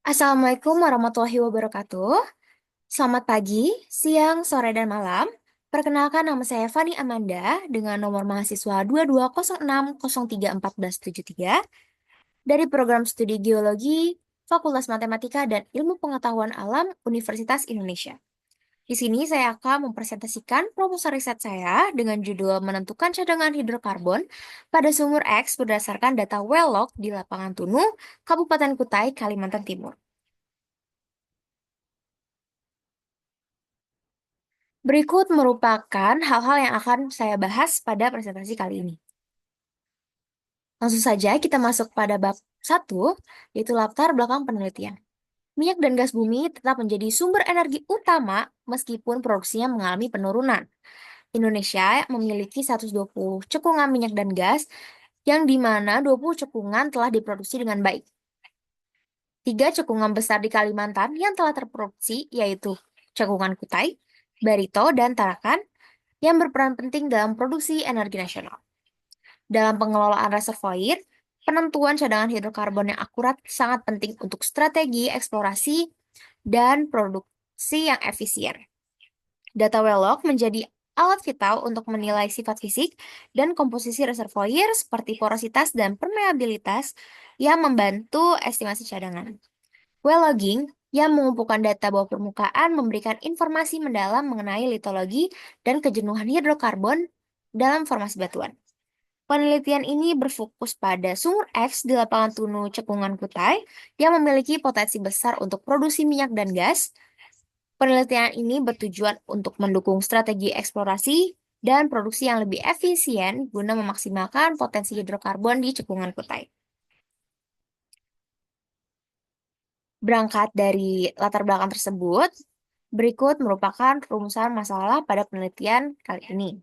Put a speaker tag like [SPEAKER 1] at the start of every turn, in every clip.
[SPEAKER 1] Assalamualaikum warahmatullahi wabarakatuh. Selamat pagi, siang, sore, dan malam. Perkenalkan nama saya Fani Amanda dengan nomor mahasiswa 2206031473 dari program studi Geologi Fakultas Matematika dan Ilmu Pengetahuan Alam Universitas Indonesia. Di sini saya akan mempresentasikan proposal riset saya dengan judul menentukan cadangan hidrokarbon pada sumur X berdasarkan data well log di Lapangan Tunu, Kabupaten Kutai, Kalimantan Timur. Berikut merupakan hal-hal yang akan saya bahas pada presentasi kali ini. Langsung saja kita masuk pada bab 1, yaitu latar belakang penelitian. Minyak dan gas bumi tetap menjadi sumber energi utama meskipun produksinya mengalami penurunan. Indonesia memiliki 120 cekungan minyak dan gas, yang di mana 20 cekungan telah diproduksi dengan baik. 3 cekungan besar di Kalimantan yang telah terproduksi, yaitu Cekungan Kutai, Barito, dan Tarakan, yang berperan penting dalam produksi energi nasional. Dalam pengelolaan reservoir, penentuan cadangan hidrokarbon yang akurat sangat penting untuk strategi eksplorasi dan produksi yang efisien. Data well log menjadi alat vital untuk menilai sifat fisik dan komposisi reservoir seperti porositas dan permeabilitas yang membantu estimasi cadangan. Well logging yang mengumpulkan data bawah permukaan memberikan informasi mendalam mengenai litologi dan kejenuhan hidrokarbon dalam formasi batuan. Penelitian ini berfokus pada sumur X di Lapangan Tunu Cekungan Kutai yang memiliki potensi besar untuk produksi minyak dan gas. Penelitian ini bertujuan untuk mendukung strategi eksplorasi dan produksi yang lebih efisien guna memaksimalkan potensi hidrokarbon di Cekungan Kutai. Berangkat dari latar belakang tersebut, berikut merupakan rumusan masalah pada penelitian kali ini,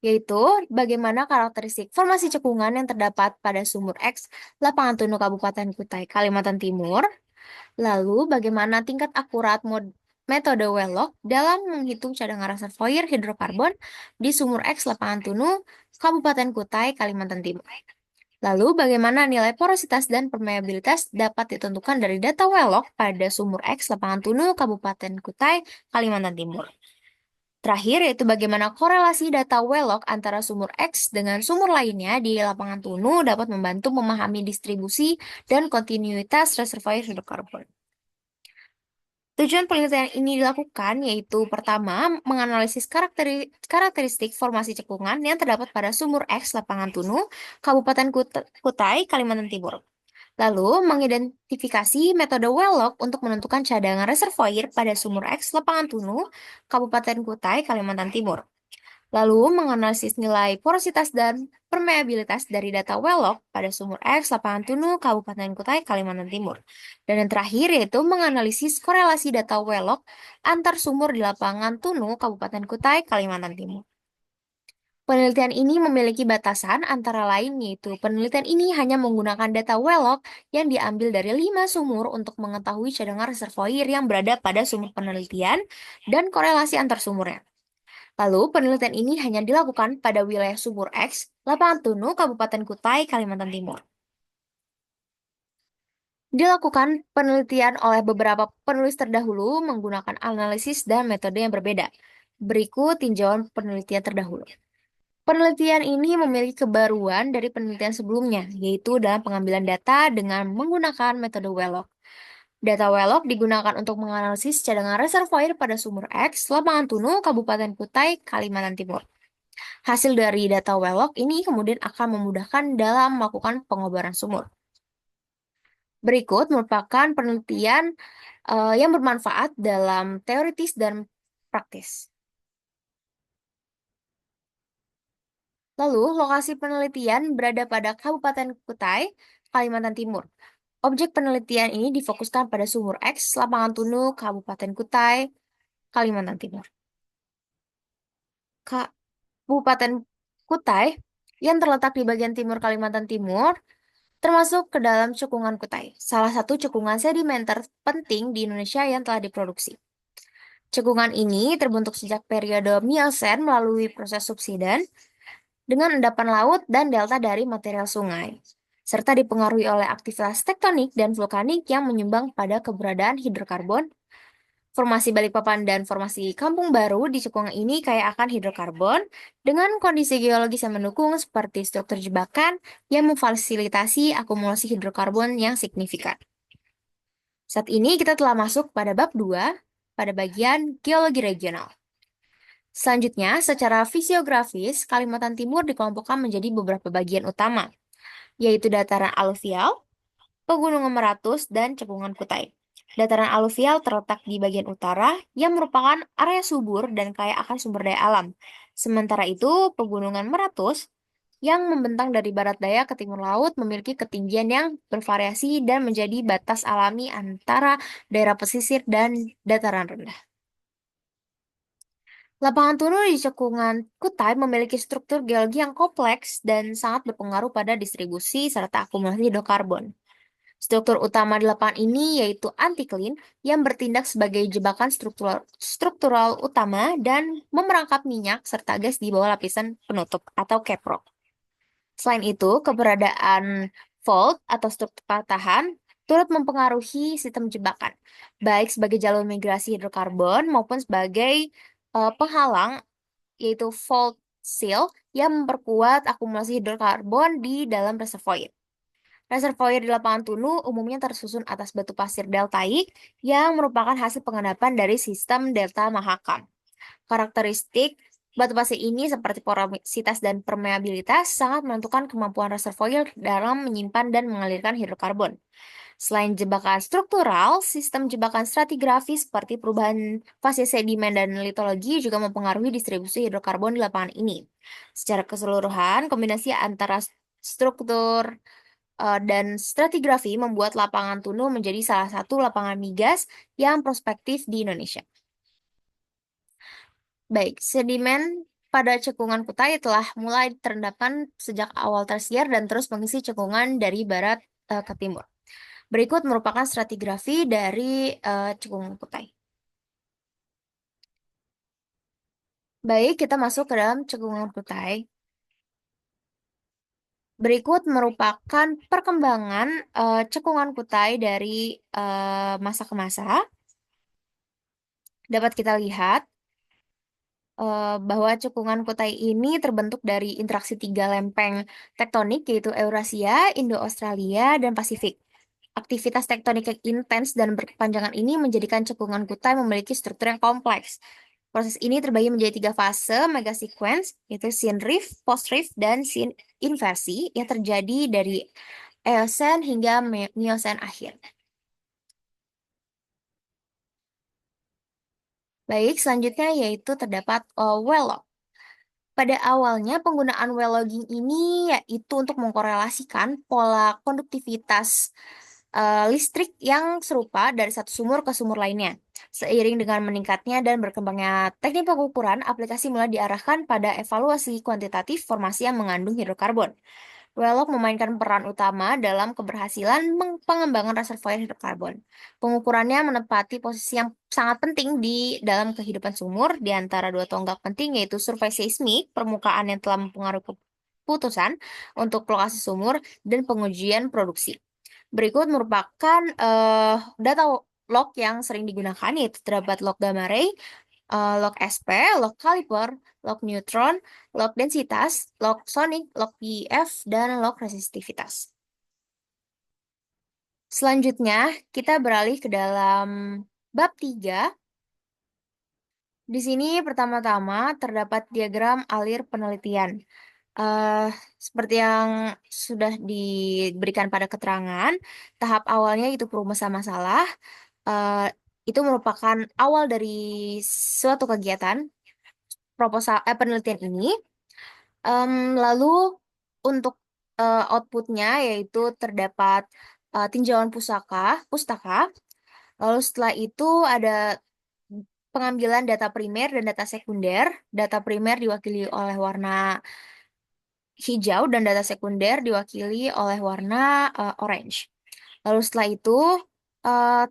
[SPEAKER 1] yaitu bagaimana karakteristik formasi cekungan yang terdapat pada sumur X Lapangan Tunu Kabupaten Kutai, Kalimantan Timur, lalu bagaimana tingkat akurat metode well log dalam menghitung cadangan reservoir hidrokarbon di sumur X Lapangan Tunu, Kabupaten Kutai, Kalimantan Timur. Lalu, bagaimana nilai porositas dan permeabilitas dapat ditentukan dari data well log pada sumur X Lapangan Tunu, Kabupaten Kutai, Kalimantan Timur. Terakhir, yaitu bagaimana korelasi data well log antara sumur X dengan sumur lainnya di Lapangan Tunu dapat membantu memahami distribusi dan kontinuitas reservoir hidrokarbon. Tujuan penelitian ini dilakukan yaitu pertama, menganalisis karakteristik formasi cekungan yang terdapat pada sumur X Lapangan Tunu, Kabupaten Kutai, Kalimantan Timur. Lalu, mengidentifikasi metode well log untuk menentukan cadangan reservoir pada sumur X Lapangan Tunu, Kabupaten Kutai, Kalimantan Timur. Lalu, menganalisis nilai porositas dan permeabilitas dari data well log pada sumur X Lapangan Tunu, Kabupaten Kutai, Kalimantan Timur. Dan yang terakhir yaitu menganalisis korelasi data well log antar sumur di Lapangan Tunu, Kabupaten Kutai, Kalimantan Timur. Penelitian ini memiliki batasan antara lain yaitu penelitian ini hanya menggunakan data well log yang diambil dari 5 sumur untuk mengetahui cadangan reservoir yang berada pada sumur penelitian dan korelasi antar sumurnya. Lalu, penelitian ini hanya dilakukan pada wilayah sumur X, Lapangan Tunu, Kabupaten Kutai, Kalimantan Timur. Dilakukan penelitian oleh beberapa penulis terdahulu menggunakan analisis dan metode yang berbeda. Berikut tinjauan penelitian terdahulu. Penelitian ini memiliki kebaruan dari penelitian sebelumnya, yaitu dalam pengambilan data dengan menggunakan metode well log. Data well log digunakan untuk menganalisis cadangan reservoir pada sumur X, Lapangan Tunu, Kabupaten Kutai, Kalimantan Timur. Hasil dari data well log ini kemudian akan memudahkan dalam melakukan pengobaran sumur. Berikut merupakan penelitian yang bermanfaat dalam teoritis dan praktis. Lalu, lokasi penelitian berada pada Kabupaten Kutai, Kalimantan Timur. Objek penelitian ini difokuskan pada sumur X, Lapangan Tunu, Kabupaten Kutai, Kalimantan Timur. Kabupaten Kutai yang terletak di bagian timur Kalimantan Timur termasuk ke dalam cekungan Kutai, salah satu cekungan sedimenter penting di Indonesia yang telah diproduksi. Cekungan ini terbentuk sejak periode Miocene melalui proses subsiden dengan endapan laut dan delta dari material sungai. serta dipengaruhi oleh aktivitas tektonik dan vulkanik yang menyumbang pada keberadaan hidrokarbon. Formasi Balikpapan dan formasi Kampung Baru di cekungan ini kaya akan hidrokarbon dengan kondisi geologis yang mendukung seperti struktur jebakan yang memfasilitasi akumulasi hidrokarbon yang signifikan. Saat ini kita telah masuk pada bab 2 pada bagian geologi regional. Selanjutnya, secara fisiografis, Kalimantan Timur dikelompokkan menjadi beberapa bagian utama, yaitu dataran aluvial, pegunungan Meratus, dan cekungan Kutai. Dataran aluvial terletak di bagian utara yang merupakan area subur dan kaya akan sumber daya alam. Sementara itu, pegunungan Meratus yang membentang dari barat daya ke timur laut memiliki ketinggian yang bervariasi dan menjadi batas alami antara daerah pesisir dan dataran rendah. Lapangan tunu di cekungan Kutai memiliki struktur geologi yang kompleks dan sangat berpengaruh pada distribusi serta akumulasi hidrokarbon. Struktur utama di lapangan ini yaitu antiklin yang bertindak sebagai jebakan struktural utama dan memerangkap minyak serta gas di bawah lapisan penutup atau caprock. Selain itu, keberadaan fault atau struktur patahan turut mempengaruhi sistem jebakan, baik sebagai jalur migrasi hidrokarbon maupun sebagai penghalang, yaitu fault seal yang memperkuat akumulasi hidrokarbon di dalam reservoir. Reservoir di lapangan tunu umumnya tersusun atas batu pasir deltaik yang merupakan hasil pengendapan dari sistem delta Mahakam. Karakteristik batu pasir ini seperti porositas dan permeabilitas sangat menentukan kemampuan reservoir dalam menyimpan dan mengalirkan hidrokarbon. Selain jebakan struktural, sistem jebakan stratigrafis seperti perubahan fase sedimen dan litologi juga mempengaruhi distribusi hidrokarbon di lapangan ini. Secara keseluruhan, kombinasi antara struktur dan stratigrafi membuat lapangan tunu menjadi salah satu lapangan migas yang prospektif di Indonesia. Baik, sedimen pada cekungan Kutai telah mulai terendapkan sejak awal tersier dan terus mengisi cekungan dari barat ke timur. Berikut merupakan stratigrafi dari cekungan Kutai. Baik, kita masuk ke dalam cekungan Kutai. Berikut merupakan perkembangan cekungan Kutai dari masa ke masa. Dapat kita lihat bahwa cekungan Kutai ini terbentuk dari interaksi tiga lempeng tektonik, yaitu Eurasia, Indo-Australia, dan Pasifik. Aktivitas tektonik yang intens dan berkepanjangan ini menjadikan cekungan Kutai memiliki struktur yang kompleks. Proses ini terbagi menjadi tiga fase megasequence, yaitu Sine Rift, Post Rift, dan Sine Inversi yang terjadi dari Eosen hingga Miocene akhir. Baik, selanjutnya yaitu terdapat well log. Pada awalnya penggunaan well logging ini yaitu untuk mengkorelasikan pola konduktivitas listrik yang serupa dari satu sumur ke sumur lainnya. Seiring dengan meningkatnya dan berkembangnya teknik pengukuran, aplikasi mulai diarahkan pada evaluasi kuantitatif formasi yang mengandung hidrokarbon. Wellog memainkan peran utama dalam keberhasilan pengembangan reservoir hidrokarbon. Pengukurannya menempati posisi yang sangat penting di dalam kehidupan sumur di antara dua tonggak penting, yaitu survei seismik, permukaan yang telah mempengaruhi keputusan untuk lokasi sumur, dan pengujian produksi. Berikut merupakan data log yang sering digunakan, yaitu terdapat log gamma ray, log SP, log kaliper, log neutron, log densitas, log sonic, log PF, dan log resistivitas. Selanjutnya, kita beralih ke dalam bab 3. Di sini pertama-tama terdapat diagram alir penelitian. Eh, Seperti yang sudah diberikan pada keterangan, tahap awalnya itu perumusan masalah. Eh, itu merupakan awal dari suatu kegiatan proposal penelitian ini. Lalu untuk outputnya yaitu terdapat tinjauan pustaka. Lalu setelah itu ada pengambilan data primer dan data sekunder. Data primer diwakili oleh warna hijau dan data sekunder diwakili oleh warna orange. Lalu setelah itu eh,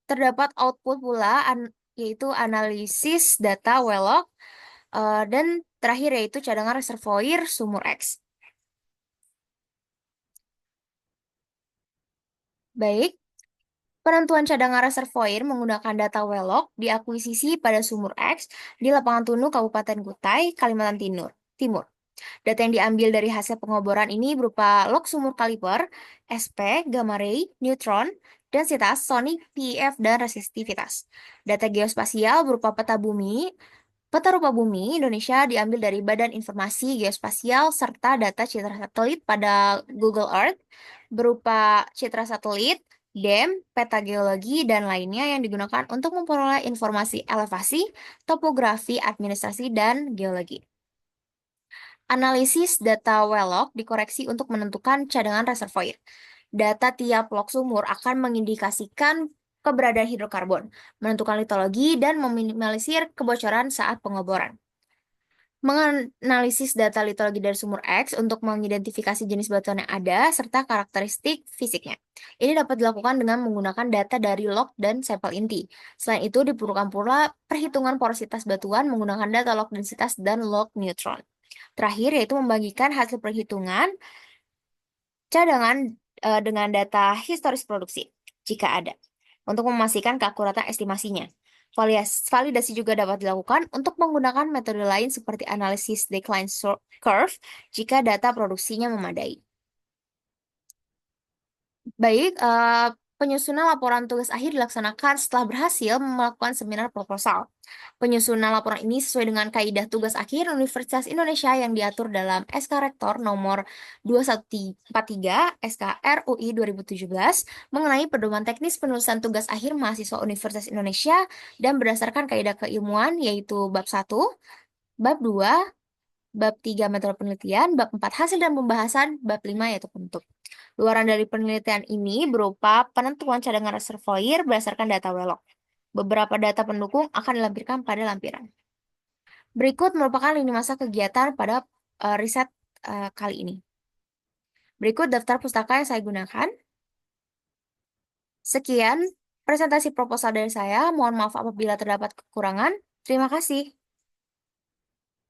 [SPEAKER 1] terdapat output pula yaitu analisis data well log dan terakhir yaitu cadangan reservoir sumur X. Baik, penentuan cadangan reservoir menggunakan data well log diakuisisi pada sumur X di Lapangan Tunu, Kabupaten Kutai, Kalimantan Timur. Timur. Data yang diambil dari hasil pengoboran ini berupa log sumur kaliper, SP, gamma ray, neutron, densitas, sonic, PEF, dan resistivitas. Data geospasial berupa peta rupa bumi Indonesia diambil dari Badan Informasi Geospasial serta data citra satelit pada Google Earth berupa citra satelit, DEM, peta geologi, dan lainnya yang digunakan untuk memperoleh informasi elevasi, topografi, administrasi, dan geologi. Analisis data well log dikoreksi untuk menentukan cadangan reservoir. Data tiap log sumur akan mengindikasikan keberadaan hidrokarbon, menentukan litologi, dan meminimalisir kebocoran saat pengoboran. Menganalisis data litologi dari sumur X untuk mengidentifikasi jenis batuan yang ada serta karakteristik fisiknya. Ini dapat dilakukan dengan menggunakan data dari log dan sampel inti. Selain itu, diperlukan pula perhitungan porositas batuan menggunakan data log densitas dan log neutron. Terakhir, yaitu membagikan hasil perhitungan cadangan dengan data historis produksi, jika ada, untuk memastikan keakuratan estimasinya. Validasi juga dapat dilakukan untuk menggunakan metode lain seperti analisis decline curve jika data produksinya memadai. Baik, penyusunan laporan tugas akhir dilaksanakan setelah berhasil melakukan seminar proposal. Penyusunan laporan ini sesuai dengan kaidah tugas akhir Universitas Indonesia yang diatur dalam SK Rektor nomor 2143 SK RUI 2017 mengenai pedoman teknis penulisan tugas akhir mahasiswa Universitas Indonesia dan berdasarkan kaidah keilmuan yaitu bab 1, bab 2, bab 3 metode penelitian, bab 4 hasil dan pembahasan, bab 5 yaitu penutup. Luaran dari penelitian ini berupa penentuan cadangan reservoir berdasarkan data Welok. Beberapa data pendukung akan dilampirkan pada lampiran. Berikut merupakan lini masa kegiatan pada riset kali ini. Berikut daftar pustaka yang saya gunakan. Sekian presentasi proposal dari saya. Mohon maaf apabila terdapat kekurangan. Terima kasih.